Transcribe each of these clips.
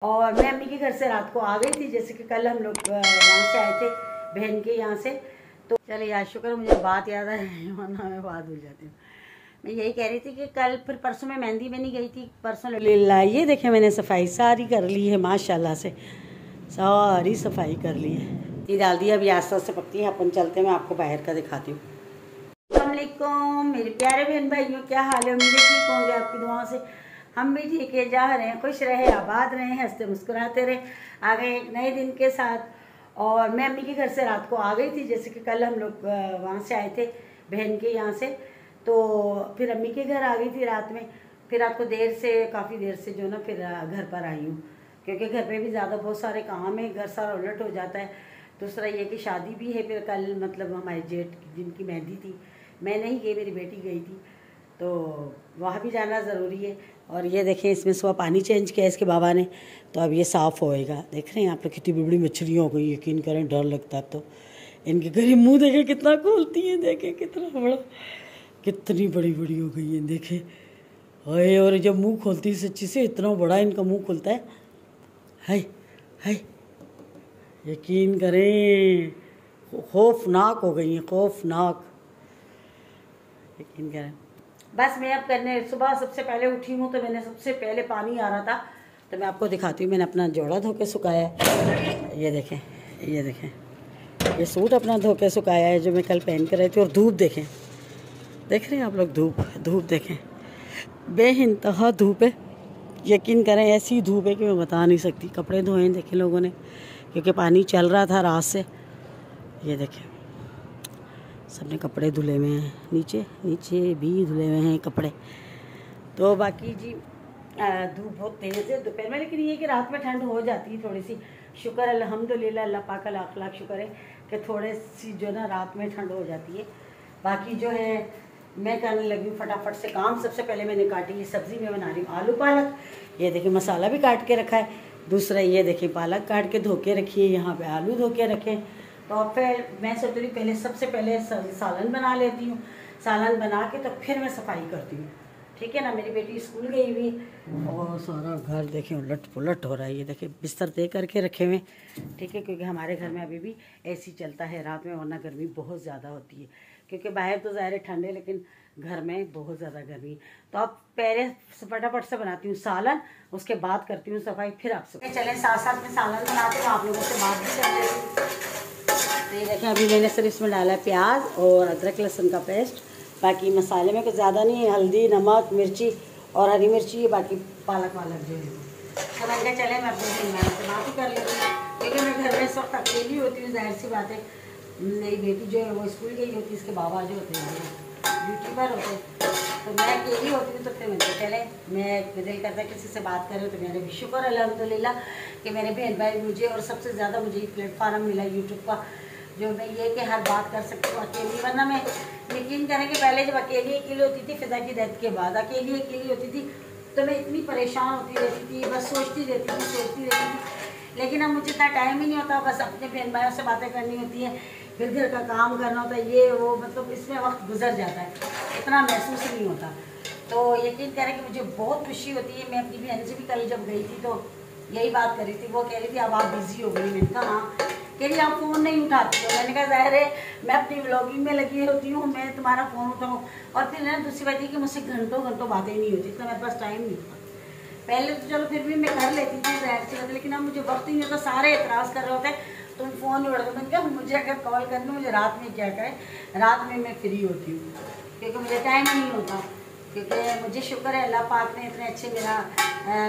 और मैं अम्मी के घर से रात को आ गई थी, जैसे कि कल हम लोग वहाँ से आए थे बहन के यहाँ से। तो चले यार शुक्र मुझे बात याद है, वरना मैं बात भूल जाती हूँ। मैं यही कह रही थी कि कल फिर परसों मैं मेहंदी में नहीं गई थी, परसों लीला ये देखे मैंने सफाई सारी कर ली है माशाल्लाह से, सारी सफाई कर ली है। ये डाल दिया, अभी आस्ता आस्ता पकती है, अपन चलते हैं, मैं आपको बाहर का दिखाती हूँ। अस्सलामुअलैकुम मेरे प्यारे बहन भाइयों, क्या हाल है? उम्मीद ठीक होंगे आपकी दुआओं से। हम भी ठीक है, जा रहे हैं, खुश रहे, आबाद रहे, हंसते मुस्कुराते रहे, आ गए एक नए दिन के साथ। और मैं अम्मी के घर से रात को आ गई थी, जैसे कि कल हम लोग वहाँ से आए थे बहन के यहाँ से। तो फिर अम्मी के घर आ गई थी रात में। फिर रात को देर से, काफ़ी देर से जो ना फिर घर पर आई हूँ, क्योंकि घर पे भी ज़्यादा बहुत सारे काम है, घर सारा उलट हो जाता है। दूसरा ये कि शादी भी है, फिर कल मतलब हमारे जेठ जिनकी मेहंदी थी, मैं नहीं गई, मेरी बेटी गई थी, तो वहाँ भी जाना ज़रूरी है। और ये देखें, इसमें सुबह पानी चेंज किया इसके बाबा ने, तो अब ये साफ़ होएगा। देख रहे हैं आप लोग, कितनी बड़ी बड़ी मछलियाँ हो गई, यकीन करें डर लगता है। तो इनके गरीब मुंह देखें कितना खोलती हैं, देखें कितना बड़ा, कितनी बड़ी बड़ी हो गई हैं, देखें। हाय, और जब मुंह खोलती है सच्ची से, इतना बड़ा इनका मुंह खुलता है। हाय हाय, यकीन करें खौफनाक हो गई हैं, खौफनाक, यकीन करें। बस मैं अब करने, सुबह सबसे पहले उठी हूँ तो मैंने सबसे पहले पानी आ रहा था, तो मैं आपको दिखाती हूँ। मैंने अपना जोड़ा धो के सुखाया है, ये देखें, ये देखें, ये सूट अपना धो के सुखाया है जो मैं कल पहन कर आई थी। और धूप देखें, देख रहे हैं आप लोग, धूप धूप देखें, बेइंतहा धूप है, यकीन करें ऐसी धूप है कि मैं बता नहीं सकती। कपड़े धोए हैं देखें लोगों ने, क्योंकि पानी चल रहा था रात से। ये देखें, सबने कपड़े धुले हुए हैं, नीचे नीचे भी धुले हुए हैं कपड़े। तो बाकी जी धूप बहुत तेज़ है दोपहर में, लेकिन ये कि रात में ठंड हो जाती है थोड़ी सी। शुक्र अल्हम्दुलिल्लाह, अल्लाह पाक का लाख लाख शुक्र है कि थोड़े सी जो ना रात में ठंड हो जाती है। बाकी जो है मैं करने लगी फटाफट से काम। सबसे पहले मैंने काटी, ये सब्ज़ी में बना रही हूँ आलू पालक। ये देखिए मसाला भी काट के रखा है। दूसरा ये देखिए पालक काट के धो के रखी है, यहाँ पे आलू धो के रखे। तो फिर मैं सोच रही पहले, सबसे पहले सालन बना लेती हूँ। सालन बना के तो फिर मैं सफाई करती हूँ, ठीक है ना। मेरी बेटी स्कूल गई हुई और सारा घर देखें उलट पुलट हो रहा है। ये देखिए बिस्तर तय करके रखे हुए, ठीक है, क्योंकि हमारे घर में अभी भी एसी चलता है रात में, वरना गर्मी बहुत ज़्यादा होती है। क्योंकि बाहर तो ज़ाहिर है ठंडे, लेकिन घर में बहुत ज़्यादा गर्मी। तो अब पहले फटाफट से बनाती हूँ सालन, उसके बाद करती हूँ सफाई, फिर आपसे चले साथ साथ में सालन बनाते हैं, आप लोगों से बात भी कर लेती हूँ। तो ये देखें, अभी मैंने सिर्फ इसमें डाला है प्याज और अदरक लहसुन का पेस्ट। बाकी मसाले में कुछ ज़्यादा नहीं है, हल्दी नमक मिर्ची और हरी मिर्ची, बाकी पालक वालक जो है। तो मैंने कहा चले मैं अपने मेहमान से बात ही कर लेती हूँ, क्योंकि मैं घर में इस वक्त अकेली होती हूँ। जाहिर सी बात है, मेरी बेटी जो है वो स्कूल गई होती है, इसके बाबा जो होते हैं ड्यूटी पर होते हैं, तो मैं अकेली होती हूँ। तो फिर मैंने चले, मैं दिल करता है किसी से बात करें, तो मेरे भी शुक्र अल्हम्दुलिल्लाह कि मेरे बहन भाई मुझे, और सबसे ज़्यादा मुझे प्लेटफार्म मिला यूट्यूब का, जो मैं ये कि हर बात कर सकती हूँ अकेली। वरना मैं यकीन करें कि पहले जब अकेली अकेली होती थी, फिदा की डेथ के बाद अकेली अकेली होती थी, तो मैं इतनी परेशान होती रहती थी, बस सोचती रहती थी। लेकिन अब मुझे इतना टाइम ही नहीं होता, बस अपने बहन भाइयों से बातें करनी होती हैं, फिर घर का काम करना होता है, ये वो, मतलब इसमें वक्त गुजर जाता है, इतना महसूस नहीं होता। तो यकीन करें कि मुझे बहुत खुशी होती है। मैं अपनी बहन से भी कल जब गई थी तो यही बात कर रही थी, वो कह रही थी अब आप बिज़ी हो गई। मैंने कहा हाँ। कह रही आप फ़ोन नहीं उठाती हो। मैंने कहा ज़ाहिर है मैं अपनी व्लॉगिंग में लगी होती हूँ, मैं तुम्हारा फ़ोन उठाऊँ। और फिर ना दूसरी बात है कि मुझसे घंटों घंटों बातें नहीं होती, इतना मेरे पास टाइम नहीं होता। पहले तो चलो फिर भी मैं कर लेती थी ज़ाहिर सी बात, लेकिन अब मुझे वक्त ही नहीं होता। सारे एतराज़ कर रहे होते तुम फ़ोन नहीं उठाते। मैंने कहा मुझे अगर कॉल करनी, मुझे रात में क्या करें, रात में मैं फ्री होती हूँ, क्योंकि मुझे टाइम ही नहीं होता। क्योंकि मुझे शुक्र है अल्लाह पाक ने इतने अच्छे मेरा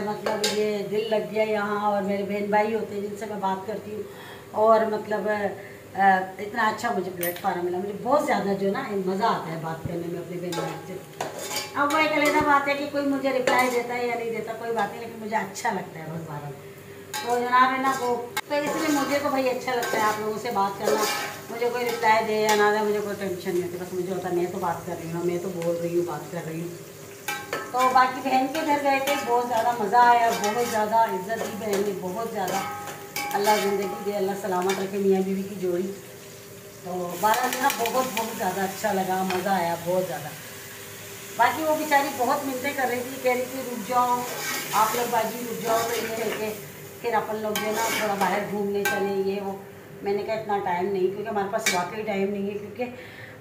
मतलब ये दिल लग गया यहाँ, और मेरे बहन भाई होते हैं जिनसे मैं बात करती हूँ, और मतलब इतना अच्छा मुझे प्लेटफार्म मिला। मुझे बहुत ज़्यादा जो ना मज़ा आता है बात करने में अपने बहन भाई से। अब वो एक अलग बात है कि कोई मुझे रिप्लाई देता है या नहीं देता, कोई बात नहीं, लेकिन मुझे अच्छा लगता है बस बात। तो जनाब है ना वो, तो इसलिए मुझे तो भाई अच्छा लगता है आप लोगों से बात करना। मुझे कोई रिप्लाई दे या ना दे, मुझे कोई टेंशन नहीं होती, बस मुझे होता मैं तो बात कर रही हूँ, मैं तो बोल रही हूँ, बात कर रही हूँ। तो बाकी बहन के घर गए थे, बहुत ज़्यादा मज़ा आया, बहुत ज़्यादा इज्जत दी बहन ने, बहुत ज़्यादा। अल्लाह ज़िंदगी दे, अल्लाह सलामत रखे मियाँ बीवी की जोड़ी। तो बारह दिन बहुत बहुत ज़्यादा अच्छा लगा, मज़ा आया बहुत ज़्यादा। बाकी वो बेचारी बहुत मिन्नतें कर रही थी, कह रही थी रुक जाओ आप लोग बाजी, रुक जाओ। तो ये है कि फिर अपन लोग जो है ना थोड़ा बाहर घूमने चले, ये वो। मैंने कहा इतना टाइम नहीं, क्योंकि हमारे पास वाकई टाइम नहीं है, क्योंकि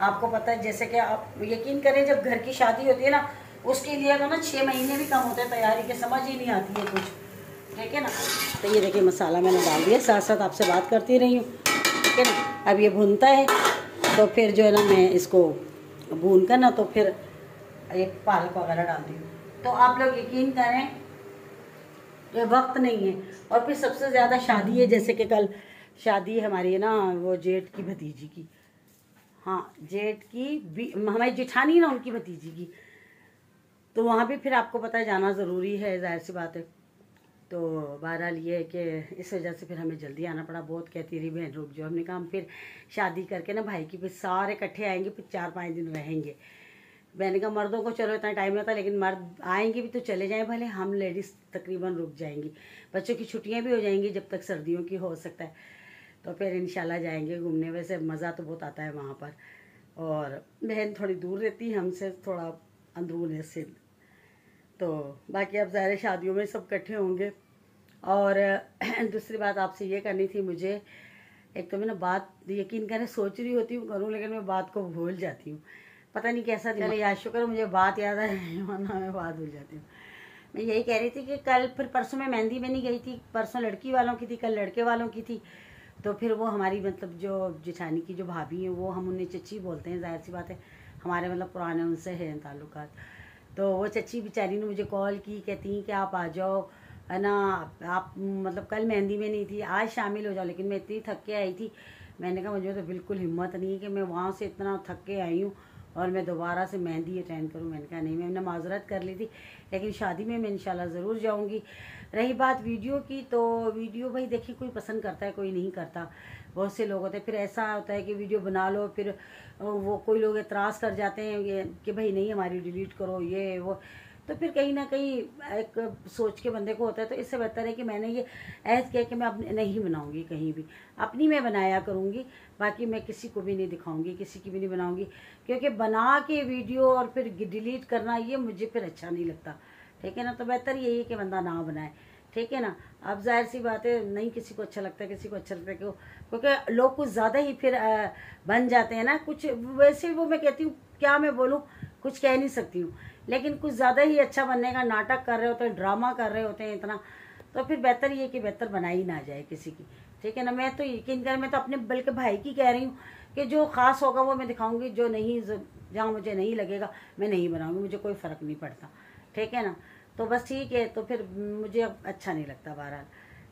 आपको पता है जैसे कि आप यकीन करें जब घर की शादी होती है ना, उसके लिए तो ना 6 महीने भी कम होते हैं तैयारी के, समझ ही नहीं आती है कुछ, ठीक है ना। तो ये देखिए मसाला मैंने डाल दिया, साथ साथ आपसे बात करती रही हूँ, ठीक है ना। अब ये भूनता है तो फिर जो है ना मैं इसको भून कर ना तो फिर ये पालक वगैरह डाल दी। तो आप लोग यकीन करें ये वक्त नहीं है। और फिर सबसे ज़्यादा शादी है, जैसे कि कल शादी है हमारी है ना, वो जेठ की भतीजी की, हाँ जेठ की हमारी जेठानी है ना उनकी भतीजी की, तो वहाँ भी फिर आपको पता है जाना ज़रूरी है, जाहिर सी बात है। तो बहरहाल ये है कि इस वजह से फिर हमें जल्दी आना पड़ा। बहुत कहती रही बहन रुक जाओ, हमने कहा हम फिर शादी करके ना भाई की फिर सारे इकट्ठे आएंगे, फिर 4-5 दिन रहेंगे। मैंने कहा मर्दों को चलो इतना टाइम रहता, लेकिन मर्द आएंगे भी तो चले जाएं भले, हम लेडीज़ तकरीबन रुक जाएंगी। बच्चों की छुट्टियां भी हो जाएंगी जब तक सर्दियों की हो सकता है, तो फिर इंशाल्लाह जाएंगे घूमने। वैसे मज़ा तो बहुत आता है वहाँ पर, और बहन थोड़ी दूर रहती है हमसे, थोड़ा अंदरून है सिंध, तो बाकी अब ज़ाहिर शादियों में सब इकट्ठे होंगे। और दूसरी बात आपसे ये करनी थी मुझे, एक तो मैं ना बात यकीन करें सोच रही होती हूँ करूँ, लेकिन मैं बात को भूल जाती हूँ, पता नहीं कैसा। चलो याद शुक्र मुझे बात याद है, वरना मैं बात भूल जाती हूँ। मैं यही कह रही थी कि कल फिर परसों मैं मेहंदी में नहीं गई थी, परसों लड़की वालों की थी, कल लड़के वालों की थी। तो फिर वो हमारी मतलब जो जेठानी की जो भाभी हैं वो हम उन्हें चच्ची बोलते हैं, जाहिर सी बात है हमारे मतलब पुराने उनसे हैं ताल्लुकात। तो वो चच्ची बेचारी ने मुझे कॉल की, कहती हैं कि आप आ जाओ है ना, आप मतलब कल मेहंदी में नहीं थी, आज शामिल हो जाओ। लेकिन मैं इतनी थक के आई थी, मैंने कहा मुझे तो बिल्कुल हिम्मत नहीं है कि मैं वहाँ से इतना थक के आई हूँ और मैं दोबारा से मेहंदी अटेंड करूँ। मैंने कहा नहीं, मैंने माजरत कर ली थी, लेकिन शादी में मैं इंशाल्लाह ज़रूर जाऊँगी। रही बात वीडियो की, तो वीडियो भाई देखिए कोई पसंद करता है कोई नहीं करता, बहुत से लोग होते हैं। फिर ऐसा होता है कि वीडियो बना लो, फिर वो कोई लोग एतराज़ कर जाते हैं ये कि भाई नहीं हमारी डिलीट करो ये वो, तो फिर कहीं ना कहीं एक सोच के बंदे को होता है। तो इससे बेहतर है कि मैंने ये ऐसे किया कि मैं अपने नहीं बनाऊंगी, कहीं भी अपनी मैं बनाया करूंगी, बाकी मैं किसी को भी नहीं दिखाऊंगी, किसी की भी नहीं बनाऊंगी, क्योंकि बना के वीडियो और फिर डिलीट करना ये मुझे फिर अच्छा नहीं लगता, ठीक है ना। तो बेहतर यही है कि बंदा ना बनाए, ठीक है ना। अब जाहिर सी बात है नहीं किसी को अच्छा लगता है, किसी को अच्छा लगता है, क्यों? क्योंकि लोग कुछ ज़्यादा ही फिर बन जाते हैं ना कुछ। वैसे वो मैं कहती हूँ क्या मैं बोलूँ, कुछ कह नहीं सकती हूँ, लेकिन कुछ ज़्यादा ही अच्छा बनने का नाटक कर रहे होते हैं, ड्रामा कर रहे होते हैं इतना, तो फिर बेहतर ये कि बेहतर बनाई ना जाए किसी की, ठीक है ना। मैं तो यकीन कर, मैं तो अपने बल्कि भाई की कह रही हूँ कि जो ख़ास होगा वो मैं दिखाऊंगी, जो नहीं जहाँ मुझे नहीं लगेगा मैं नहीं बनाऊंगी, मुझे कोई फ़र्क नहीं पड़ता, ठीक है ना। तो बस ठीक है, तो फिर मुझे अब अच्छा नहीं लगता बहरहाल,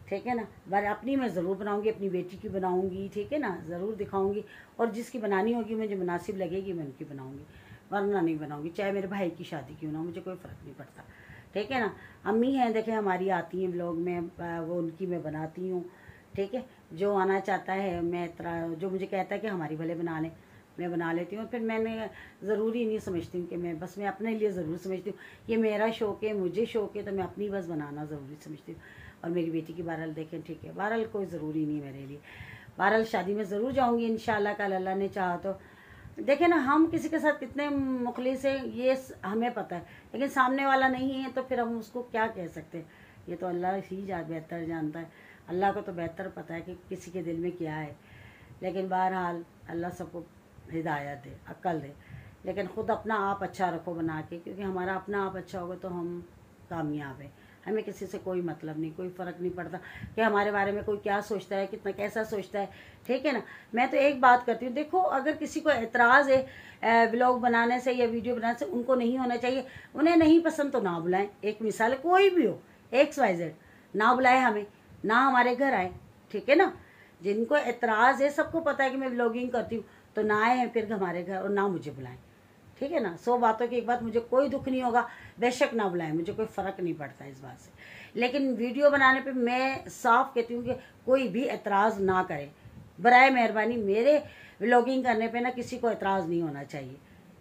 ठीक है ना। बार अपनी मैं ज़रूर बनाऊंगी, अपनी बेटी की बनाऊंगी, ठीक है ना, ज़रूर दिखाऊंगी। और जिसकी बनानी होगी मुझे मुनासिब लगेगी मैं उनकी बनाऊंगी, वरना नहीं बनाऊंगी, चाहे मेरे भाई की शादी क्यों ना, मुझे कोई फ़र्क नहीं पड़ता, ठीक है ना। अम्मी हैं देखें हमारी आती हैं ब्लॉग में, वो उनकी मैं बनाती हूँ, ठीक है। जो आना चाहता है मैं जो मुझे कहता है कि हमारी भले बना लें, मैं बना लेती हूँ। फिर मैंने ज़रूरी नहीं समझती हूँ कि मैं बस, मैं अपने लिए ज़रूर समझती हूँ ये मेरा शौक़ है, मुझे शौक़ है, तो मैं अपनी बस बनाना ज़रूरी समझती हूँ। और मेरी बेटी की बहरहाल देखें, ठीक है, बहरहाल कोई ज़रूरी नहीं मेरे लिए। बहरहाल शादी में ज़रूर जाऊँगी इंशाल्लाह, कल अल्लाह ने चाहा तो। देखें ना हम किसी के साथ कितने मुखलिस हैं ये हमें पता है, लेकिन सामने वाला नहीं है तो फिर हम उसको क्या कह सकते हैं, ये तो अल्लाह ही बेहतर जानता है। अल्लाह को तो बेहतर पता है कि किसी के दिल में क्या है। लेकिन बहरहाल अल्लाह सबको हिदायत दे, अक्ल दे, लेकिन ख़ुद अपना आप अच्छा रखो बना के, क्योंकि हमारा अपना आप अच्छा होगा तो हम कामयाब हैं। हमें किसी से कोई मतलब नहीं, कोई फ़र्क नहीं पड़ता कि हमारे बारे में कोई क्या सोचता है, कितना कैसा सोचता है, ठीक है ना। मैं तो एक बात करती हूँ, देखो अगर किसी को एतराज़ है व्लॉग बनाने से या वीडियो बनाने से, उनको नहीं होना चाहिए, उन्हें नहीं पसंद तो ना बुलाएं। एक मिसाल है, कोई भी हो XYZ, ना बुलाए हमें, ना हमारे घर आए, ठीक है ना। जिनको एतराज़ है, सबको पता है कि मैं व्लॉगिंग करती हूँ, तो ना आए हैं फिर हमारे घर और ना मुझे बुलाएं, ठीक है ना। 100 बातों की एक बात, मुझे कोई दुख नहीं होगा, बेशक ना बुलाएं, मुझे कोई फ़र्क नहीं पड़ता इस बात से। लेकिन वीडियो बनाने पे मैं साफ कहती हूँ कि कोई भी एतराज़ ना करे, बराए मेहरबानी। मेरे व्लॉगिंग करने पे ना किसी को एतराज़ नहीं होना चाहिए,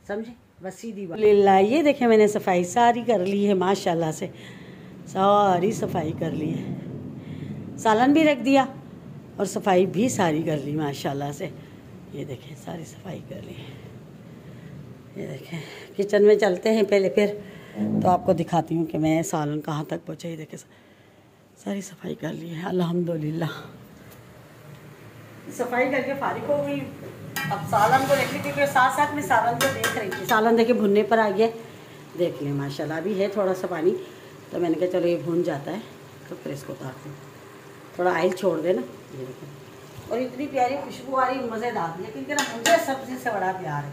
समझे, बस सीधी बात। ये देखें मैंने सफाई सारी कर ली है माशाल्लाह से, सारी सफाई कर ली है, सालन भी रख दिया और सफाई भी सारी कर ली माशाल्लाह से। ये देखें सारी सफाई कर ली। ये देखें किचन में चलते हैं पहले, फिर तो आपको दिखाती हूँ कि मैं सालन कहाँ तक पहुँचा। ये देखें सारी सफाई कर ली है अल्हम्दुलिल्लाह। सफाई करके फारिग हो गई। अब सालन को देख ली क्योंकि साथ साथ में सालन को देख रही थी। सालन देखे भुनने पर आ गया, देख लें माशाल्लाह। अभी है थोड़ा सा पानी, तो मैंने कहा चलो ये भुन जाता है तो फिर इसको उतारते हैं। थोड़ा ऑयल छोड़ दे ना, ये देखें। और इतनी प्यारी खुशबू आ रही, मज़ेदार। लेकिन क्या मुझे सब्ज़ी से बड़ा प्यार है,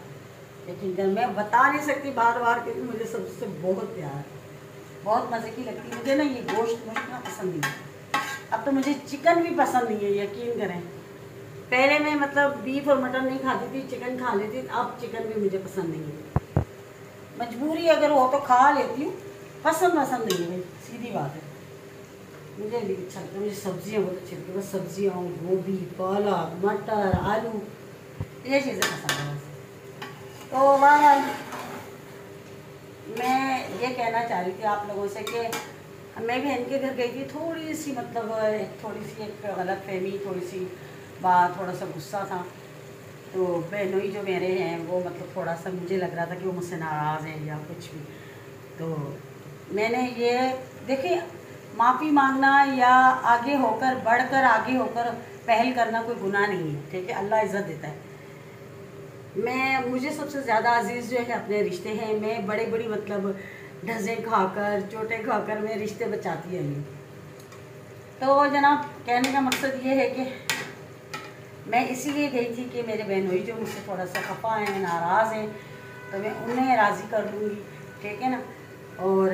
लेकिन मैं बता नहीं सकती बार बार, क्योंकि मुझे सब्ज़ी से बहुत प्यार है, बहुत मज़े की लगती है मुझे ना। ये गोश्त ना पसंद नहीं है। अब तो मुझे चिकन भी पसंद नहीं है, यकीन करें। पहले मैं मतलब बीफ और मटन नहीं खाती थी, चिकन खा लेती थी। अब चिकन भी मुझे पसंद नहीं है। मजबूरी अगर हो तो खा लेती हूँ, पसंद नहीं है भाई, सीधी बात है। मुझे भी अच्छा लगता है, मुझे सब्जियाँ बहुत अच्छी लगती है। बस सब्जियाँ, गोभी, पालक, मटर, आलू, ये चीज़ें पसंद है बस। तो वह मैं ये कहना चाह रही थी आप लोगों से कि मैं बहन के घर गई थी। थोड़ी सी मतलब थोड़ी सी एक गलतफहमी, थोड़ी सी बात, थोड़ा सा गुस्सा था। तो बहनोई जो मेरे हैं वो मतलब थोड़ा सा मुझे लग रहा था कि वो मुझसे नाराज़ हैं या कुछ भी। तो मैंने ये देखिए, माफ़ी मांगना या आगे होकर बढ़कर आगे होकर पहल करना कोई गुनाह नहीं है, ठीक है। अल्लाह इज़्ज़त देता है। मुझे सबसे ज़्यादा अजीज़ जो है अपने रिश्ते हैं। मैं बड़ी बड़ी मतलब ढज़े खाकर, चोटें खाकर मैं रिश्ते बचाती नहीं। तो जनाब कहने का मकसद ये है कि मैं इसीलिए गई थी कि मेरे बहनोई जो मुझसे थोड़ा सा खफा हैं, नाराज़ हैं, तो मैं उन्हें राज़ी कर दूँगी, ठीक है ना। और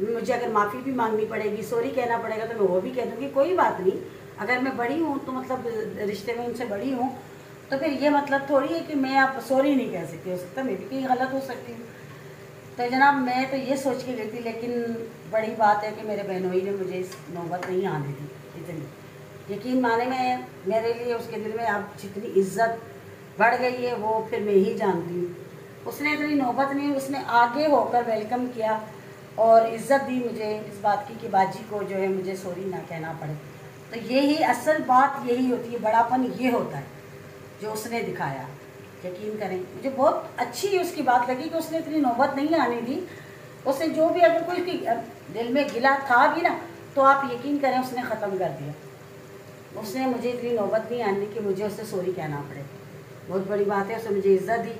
मुझे अगर माफ़ी भी मांगनी पड़ेगी, सॉरी कहना पड़ेगा, तो मैं वो भी कह दूँगी, कोई बात नहीं। अगर मैं बड़ी हूँ तो मतलब रिश्ते में उनसे बड़ी हूँ, तो फिर ये मतलब थोड़ी है कि मैं आप सॉरी नहीं कह सकती। हो सकता मैं भी कहीं गलत हो सकती हूँ। तो जनाब मैं तो ये सोच के गई थी, लेकिन बड़ी बात है कि मेरे बहनोई ने मुझे इस नौबत नहीं आने दी इतनी। यकीन माने में मेरे लिए उसके दिल में अब जितनी इज्जत बढ़ गई है वो फिर मैं ही जानती हूँ। उसने इतनी नौबत नहीं, उसने आगे होकर वेलकम किया और इज़्ज़त दी मुझे इस बात की कि बाजी को जो है मुझे सॉरी ना कहना पड़े। तो यही असल बात यही होती है, बड़ापन ये होता है जो उसने दिखाया। यकीन करें मुझे बहुत अच्छी उसकी बात लगी कि उसने इतनी नौबत नहीं आने दी। उसने जो भी अगर कोई दिल में गिला था भी ना, तो आप यकीन करें उसने ख़त्म कर दिया। उसने मुझे इतनी नौबत नहीं आने की मुझे उससे सॉरी कहना पड़े, बहुत बड़ी बात है। उसने मुझे इज़्ज़त दी,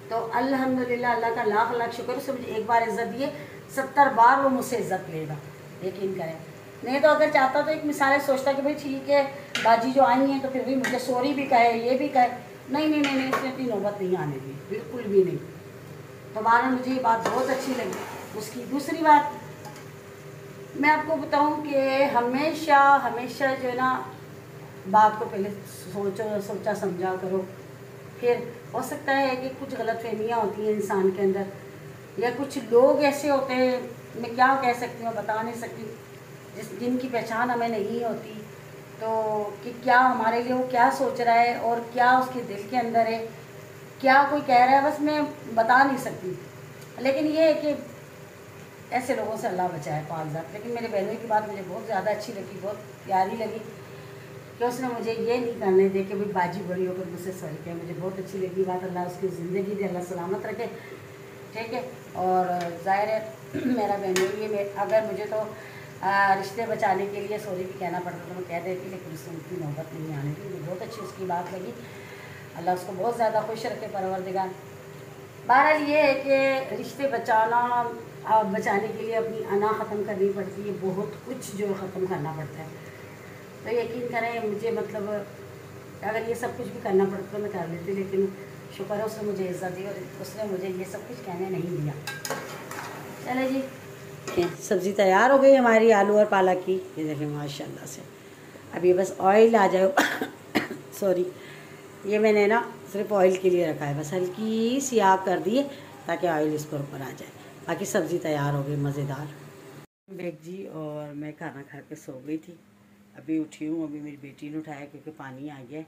तो अल्हम्दुलिल्लाह, अल्लाह का लाख लाख शुक्र। उसने मुझे एक बार इज़्ज़त दी है, 70 बार वो मुझसे इज़्ज़त लेगा, यकीन करें। नहीं तो अगर चाहता तो एक मिसाल सोचता कि भाई ठीक है बाजी जो आई हैं तो फिर भी मुझे सॉरी भी कहे, ये भी कहे। नहीं, उसने इतनी नौबत नहीं आने दी, बिल्कुल भी नहीं। तो बहरहाल मुझे ये बात बहुत अच्छी लगी उसकी। दूसरी बात मैं आपको बताऊं कि हमेशा जो है ना, बात को पहले सोचा समझा करो। फिर हो सकता है कि कुछ गलतफहमियाँ होती हैं इंसान के अंदर, या कुछ लोग ऐसे होते हैं, मैं क्या कह सकती हूँ बता नहीं सकती, जिनकी पहचान हमें नहीं होती। तो कि क्या हमारे लिए वो क्या सोच रहा है और क्या उसके दिल के अंदर है, क्या कोई कह रहा है, बस मैं बता नहीं सकती। लेकिन ये है कि ऐसे लोगों से अल्लाह बचाए पाक। लेकिन मेरे बहनों की बात मुझे बहुत ज़्यादा अच्छी लगी, बहुत प्यारी लगी कि उसने मुझे ये नहीं करने दे कि भाई बाजी बड़ी होकर मुझसे सॉरी कहे। मुझे बहुत अच्छी लगी बात। अल्लाह उसकी ज़िंदगी दे, अल्लाह सलामत रखे, ठीक है। और ज़ाहिर है मेरा बहनोई है, अगर मुझे तो रिश्ते बचाने के लिए सॉरी भी कहना पड़ता तो मैं कह देती, लेकिन उससे उनकी नौबत नहीं आने दी। मुझे बहुत अच्छी उसकी बात लगी। अल्लाह उसको बहुत ज़्यादा खुश रखे परवरदिगार। बहरहाल ये है कि रिश्ते बचाने के लिए अपनी अना ख़त्म करनी पड़ती है, बहुत कुछ जो ख़त्म करना पड़ता है। तो यकीन करें मुझे मतलब अगर ये सब कुछ भी करना पड़ता तो मैं कर लेती, लेकिन शुक्र है उसने मुझे इज़्ज़त दी और उसने मुझे ये सब कुछ कहने नहीं दिया। चले जी, सब्ज़ी तैयार हो गई हमारी आलू और पालक की। ये देखें माशाल्लाह से। अभी बस ऑयल आ जाए सॉरी, ये मैंने ना सिर्फ ऑयल के लिए रखा है, बस हल्की सी आग कर दी है ताकि ऑयल इस पर ऊपर आ जाए। बाकी सब्ज़ी तैयार हो गई मज़ेदार। बेग जी, और मैं खाना खा के सो गई थी, अभी उठी हूँ। अभी मेरी बेटी ने उठाया क्योंकि पानी आ गया है,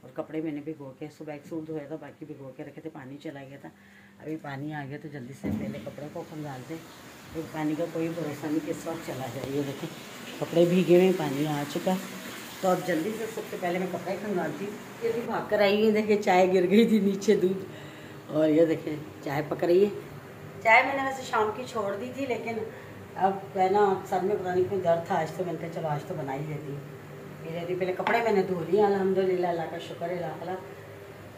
और कपड़े मैंने भिगो के सुबह एक सूट धोया था, बाकी भिगो के रखे थे, पानी चला गया था। अभी पानी आ गया तो जल्दी से पहले कपड़े को खंगाल दें, तो पानी का कोई भरोसा नहीं किस वक्त चला जाए। ये देखें कपड़े भीगे हुए, पानी आ चुका, तो अब जल्दी से सबसे पहले मैं कपड़े खंगालती हूँ। ये भी भाग कर आई है, देखिए चाय गिर गई थी नीचे दूध, और ये देखें चाय पक रही है। चाय मैंने वैसे शाम की छोड़ दी थी, लेकिन अब है ना सर में पता नहीं क्यों दर्द था, आज तो मैंने कहा चलो आज तो बना ही लेती हूँ। मेरे भी पहले कपड़े मैंने धो लिए अल्हम्दुलिल्लाह, अल्लाह का शुक्र है लाख लाख,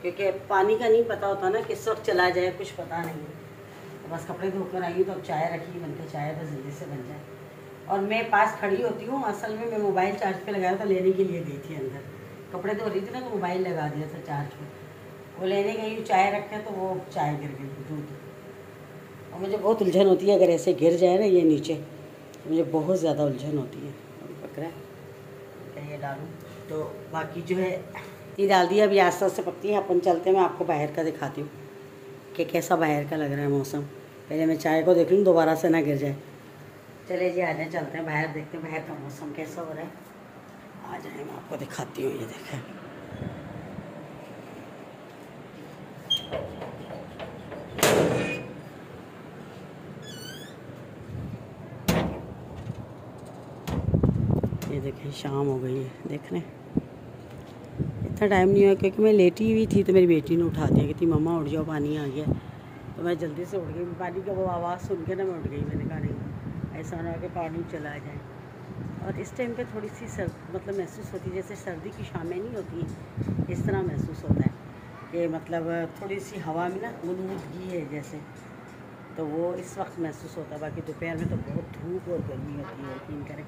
क्योंकि पानी का नहीं पता होता ना किस वक्त चला जाए, कुछ पता नहीं। तो बस कपड़े धोकर आई तो अब चाय रखी, बनकर चाय बस जल्दी से बन जाए। और मैं पास खड़ी होती हूँ, असल में मैं मोबाइल चार्ज पे लगाया था, लेने के लिए गई थी अंदर, कपड़े धो रही थी ना तो मोबाइल लगा दिया था चार्ज पे, वो लेने गई हूँ चाय रख के तो वो चाय गिर गई दूध। और मुझे बहुत उलझन होती है अगर ऐसे गिर जाए ना ये नीचे, तो मुझे बहुत ज़्यादा उलझन होती है। पकड़ा क्या ये डालूँ, तो बाकी जो है ये डाल दिया, अभी आस्ते आस्ते पकती है। अपन चलते हैं, मैं आपको बाहर का दिखाती हूँ कि कैसा बाहर का लग रहा है मौसम। पहले मैं चाय को देख लूँ दोबारा से ना गिर जाए। चले जी आने चलते हैं बाहर, देखते हैं बाहर का मौसम कैसा हो रहा है। आ जाए मैं आपको दिखाती हूँ, ये देखें ये देखें शाम हो गई है। देख रहे इतना टाइम नहीं हुआ क्योंकि मैं लेटी हुई थी तो मेरी बेटी ने उठा दिया, कहती मम्मा उठ जाओ पानी आ गया। तो मैं जल्दी से उठ गई, पानी का वो आवाज़ सुन के ना मैं उठ गई। मैंने कहा नहीं ऐसा ना हो कि पानी चला जाए। और इस टाइम पे थोड़ी सी मतलब महसूस होती है जैसे सर्दी की शामें नहीं होती, इस तरह महसूस होता है कि मतलब थोड़ी सी हवा में ना गुनगुनगी है जैसे, तो वो इस वक्त महसूस होता है। बाकी दोपहर में तो बहुत धूप और गर्मी होती है, यकीन करें।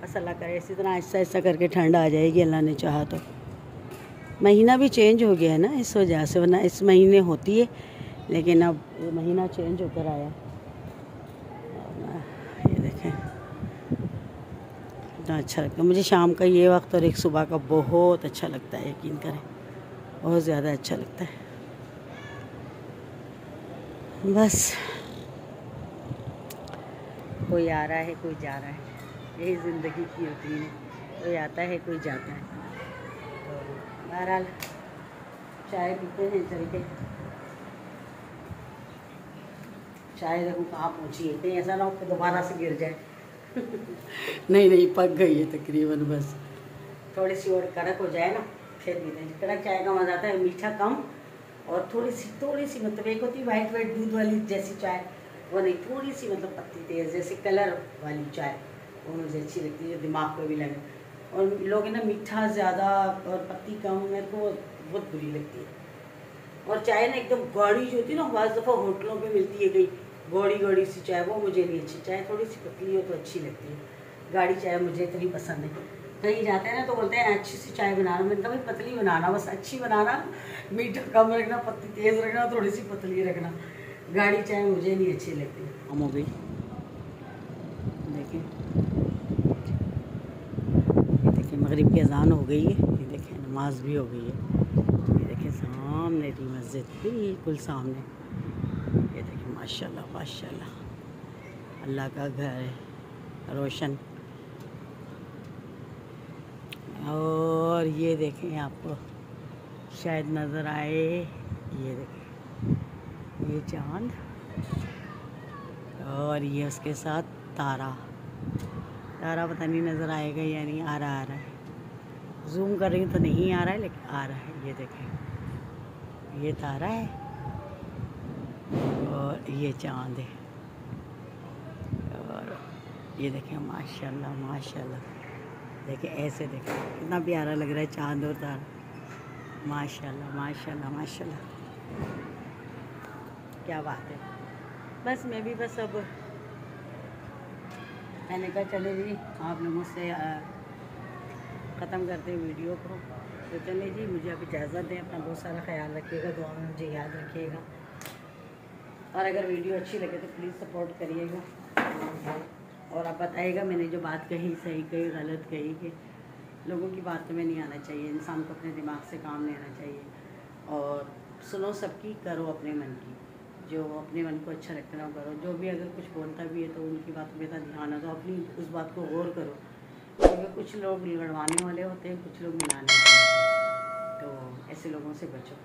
बस अल्लाह करे इसी तरह ऐसा ऐसा करके ठंड आ जाएगी, अल्लाह ने चाहा तो। महीना भी चेंज हो गया है ना इस वजह से, वरना इस महीने होती है, लेकिन अब ये महीना चेंज होकर आया। ये देखें कितना अच्छा लगता है मुझे शाम का ये वक्त, और एक सुबह का बहुत अच्छा लगता है, यकीन करें बहुत ज़्यादा अच्छा लगता है। बस कोई आ रहा है कोई जा रहा है, यही ज़िंदगी की रूटीन है, कोई आता है कोई जाता है। तो बहरहाल चाय पीते हैं चल के। चाय देखो कहाँ पहुँची है, कहीं ऐसा ना हो कि दोबारा से गिर जाए। नहीं पक गई है तकरीबन, बस थोड़ी सी और कड़क हो जाए ना फिर पीते हैं। कड़क चाय का मज़ा आता है, मीठा कम और थोड़ी सी मतलब एक होती है वाइट दूध वाली जैसी चाय, वो नहीं, थोड़ी सी मतलब पत्ती तेज़ जैसे कलर वाली चाय, वो मुझे अच्छी लगती है, दिमाग को भी लगे। और लोग ना मीठा ज़्यादा और पत्ती कम, मेरे को बहुत बुरी लगती है। और चाय ना एकदम गाढ़ी जो होती है ना, बाज़ दफ़ा होटलों पे मिलती है कहीं गाढ़ी सी चाय, वो मुझे नहीं अच्छी। चाय थोड़ी सी पतली हो तो अच्छी लगती है, गाढ़ी चाय मुझे इतनी पसंद है। कहीं जाते हैं ना तो बोलते हैं अच्छी सी चाय बनाना, मैंने कहा भाई पतली बनाना, बस अच्छी बनाना, मीठा कम रखना, पत्ती तेज़ रखना, थोड़ी सी पतली रखना, गाढ़ी चाय मुझे नहीं अच्छी लगती। हम हो गई देखिए, देखिए मगरिब की अजान हो गई है, ये देखिए नमाज भी हो गई है। ये देखिए सामने थी मस्जिद, बिल्कुल सामने। ये देखिए माशाल्लाह माशाल्लाह, अल्लाह का घर है रोशन। और ये देखें आपको शायद नज़र आए, ये देखें ये चाँद और ये उसके साथ तारा पता नहीं नज़र आएगा या नहीं। आ रहा है, जूम कर रही हूँ तो नहीं आ रहा है, लेकिन आ रहा है। ये देखें ये तारा है और ये चाँद है। और ये देखें माशाल्लाह माशाल्लाह, देखें ऐसे देखें कितना प्यारा लग रहा है चाँद और तारा। माशाल्लाह माशाल्लाह माशाल्लाह, क्या बात है। बस मैं भी बस अब मैंने कहा चले जी आप लोगों से ख़त्म करते हैं वीडियो को। तो चले जी मुझे अब इजाज़त दें, अपना बहुत सारा ख्याल रखिएगा, दुआ में मुझे याद रखिएगा। और अगर वीडियो अच्छी लगे तो प्लीज़ सपोर्ट करिएगा। और आप बताइएगा मैंने जो बात कही सही कही गलत कही, कि लोगों की बात में नहीं आना चाहिए, इंसान को अपने दिमाग से काम लेना चाहिए। और सुनो सबकी, करो अपने मन की, जो अपने मन को अच्छा लगता है करो। जो भी अगर कुछ बोलता भी है तो उनकी बातों पे ध्यान है तो अपनी उस बात को गौर करो, क्योंकि कुछ लोग लड़वाने वाले होते हैं, कुछ लोग मिलाने वाले होते हैं, तो ऐसे लोगों से बचो।